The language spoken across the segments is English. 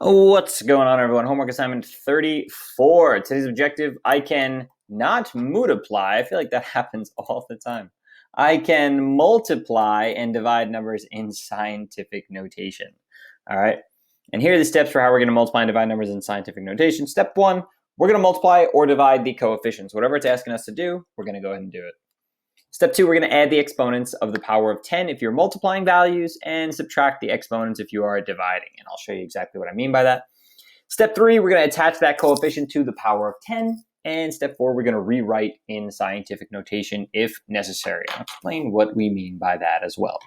What's going on, everyone? Homework assignment 34. Today's objective, I can not multiply. I feel like that happens all the time. I can multiply and divide numbers in scientific notation. All right. And here are the steps for how we're going to multiply and divide numbers in scientific notation. Step one, we're going to multiply or divide the coefficients. Whatever it's asking us to do, we're going to go ahead and do it. Step two, we're going to add the exponents of the power of 10 if you're multiplying values and subtract the exponents if you are dividing. And I'll show you exactly what I mean by that. Step three, we're going to attach that coefficient to the power of 10. And step four, we're going to rewrite in scientific notation if necessary. I'll explain what we mean by that as well.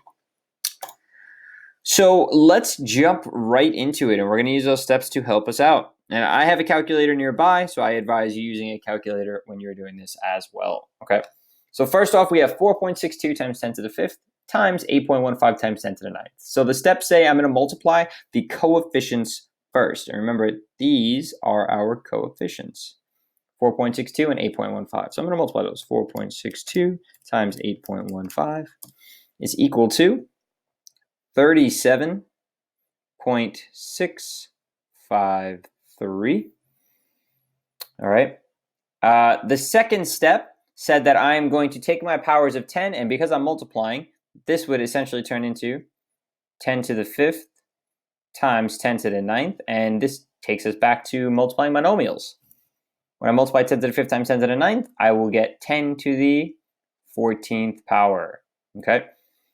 So let's jump right into it, and we're going to use those steps to help us out. And I have a calculator nearby, so I advise you using a calculator when you're doing this as well. Okay. So first off, we have 4.62 times 10 to the 5th times 8.15 times 10 to the 9th. So the steps say I'm going to multiply the coefficients first. And remember, these are our coefficients, 4.62 and 8.15. So I'm going to multiply those. 4.62 times 8.15 is equal to 37.653. All right. The second step said that I'm going to take my powers of 10, and because I'm multiplying, this would essentially turn into 10 to the 5th times 10 to the 9th, and this takes us back to multiplying monomials. When I multiply 10 to the 5th times 10 to the 9th, I will get 10 to the 14th power. Okay,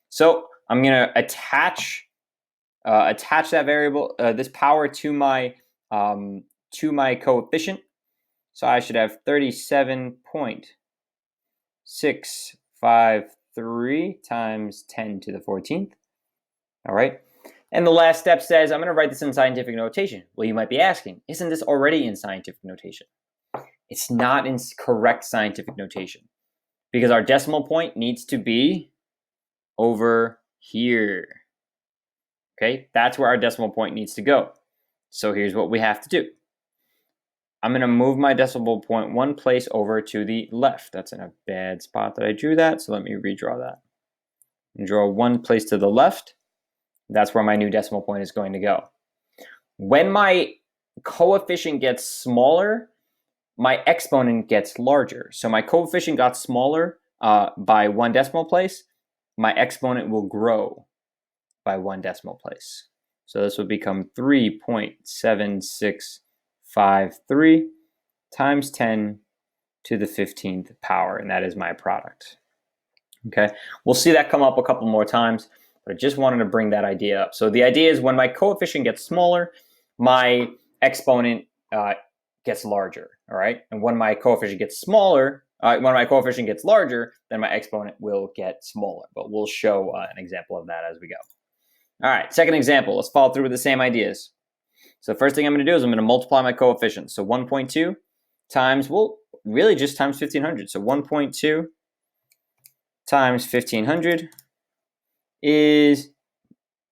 so I'm going to attach that variable, this power to my coefficient. So I should have 37.653 times 10 to the 14th. All right. And the last step says I'm going to write this in scientific notation. Well, you might be asking, isn't this already in scientific notation? It's not in correct scientific notation because our decimal point needs to be over here. Okay, that's where our decimal point needs to go. So here's what we have to do. I'm going to move my decimal point one place over to the left. That's in a bad spot that I drew that, so let me redraw that. And draw one place to the left. That's where my new decimal point is going to go. When my coefficient gets smaller, my exponent gets larger. So my coefficient got smaller by one decimal place. My exponent will grow by one decimal place. So this would become 3.7653 times 10 to the 15th power, and that is my product. Okay, we'll see that come up a couple more times, but I just wanted to bring that idea up. So the idea is when my coefficient gets smaller, my exponent gets larger, all right? And when my coefficient gets smaller, when my coefficient gets larger, then my exponent will get smaller, but we'll show an example of that as we go. All right, second example, let's follow through with the same ideas. So the first thing I'm going to do is I'm going to multiply my coefficients. So 1.2 times, well, really just times 1,500. So 1.2 times 1,500 is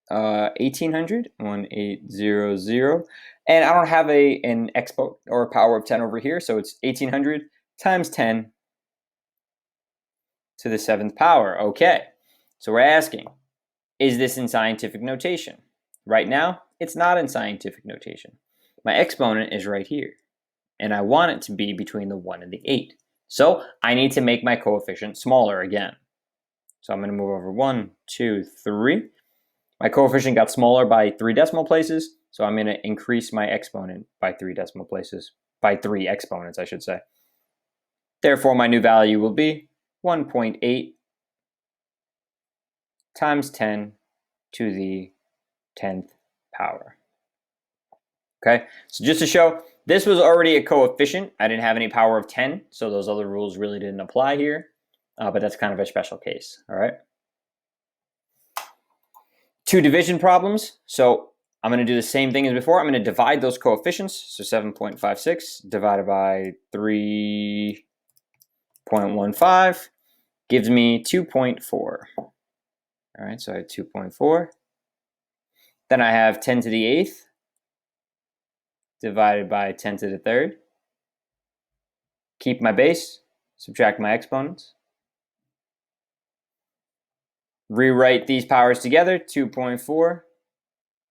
1,800, 1800. And I don't have an exponent or a power of 10 over here, so it's 1,800 times 10 to the 7th power. Okay, so we're asking, is this in scientific notation? Right now, it's not in scientific notation. My exponent is right here, and I want it to be between the 1 and the 8. So I need to make my coefficient smaller again. So I'm going to move over 1, 2, 3. My coefficient got smaller by 3 decimal places, so I'm going to increase my exponent by 3 decimal places, by 3 exponents, I should say. Therefore, my new value will be 1.8 times 10 to the 10th power. Okay, so just to show, this was already a coefficient. I didn't have any power of 10, so those other rules really didn't apply here, but that's kind of a special case, all right? Two division problems. So I'm going to do the same thing as before. I'm going to divide those coefficients. So 7.56 divided by 3.15 gives me 2.4. All right, so I have 2.4. Then I have 10 to the 8th divided by 10 to the 3rd. Keep my base, subtract my exponents. Rewrite these powers together, 2.4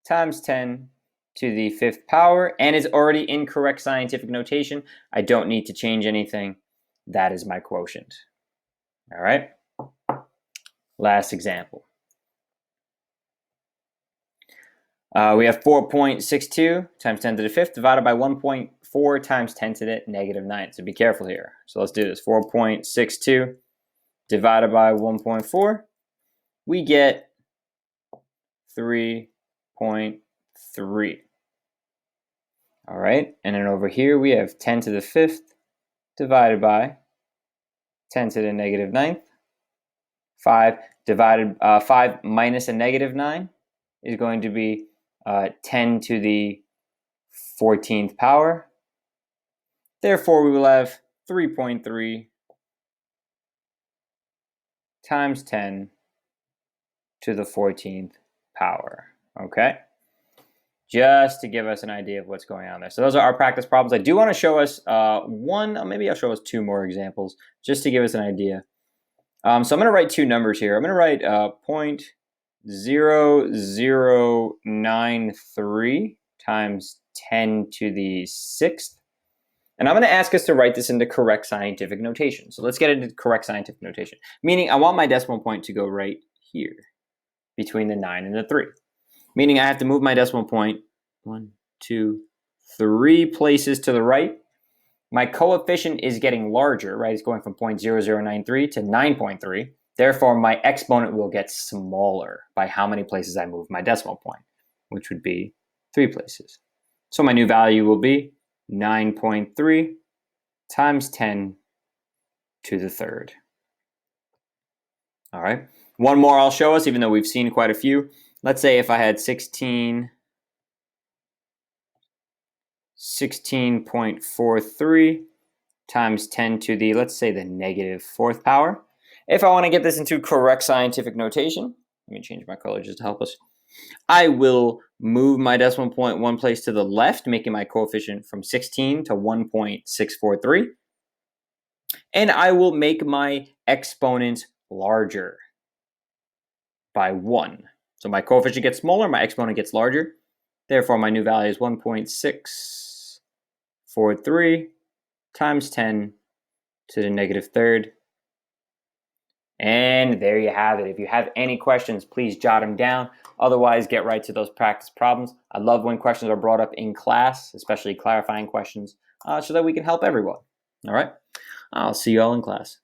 times 10 to the 5th power, and is already in correct scientific notation. I don't need to change anything. That is my quotient. All right. Last example. We have 4.62 times 10 to the 5th divided by 1.4 times 10 to the negative 9. So be careful here. So let's do this. 4.62 divided by 1.4. We get 3.3. All right. And then over here we have 10 to the 5th divided by 10 to the negative 9th. 5 minus a negative 9 is going to be 10 to the 14th power. Therefore, we will have 3.3 times 10 to the 14th power. Okay? Just to give us an idea of what's going on there. So those are our practice problems. I do want to show us maybe I'll show us 2 more examples just to give us an idea. So I'm going to write 2 numbers here. I'm going to write 0.0093 times 10 to the 6th. And I'm going to ask us to write this into correct scientific notation. So let's get into correct scientific notation. Meaning I want my decimal point to go right here between the 9 and the 3. Meaning I have to move my decimal point 1, 2, 3 places to the right. My coefficient is getting larger, right? It's going from 0.0093 to 9.3. Therefore, my exponent will get smaller by how many places I move my decimal point, which would be 3 places. So my new value will be 9.3 times 10 to the 3rd. All right. One more I'll show us, even though we've seen quite a few. Let's say if I had 16.43 times 10 to the, let's say, the negative 4th power. If I want to get this into correct scientific notation, let me change my color just to help us. I will move my decimal point 1 place to the left, making my coefficient from 16 to 1.643. And I will make my exponent larger by 1. So my coefficient gets smaller, my exponent gets larger. Therefore, my new value is 1.643 times 10 to the negative 3rd. And there you have it. If you have any questions, please jot them down. Otherwise, get right to those practice problems. I love when questions are brought up in class, especially clarifying questions, so that we can help everyone. All right? I'll see you all in class.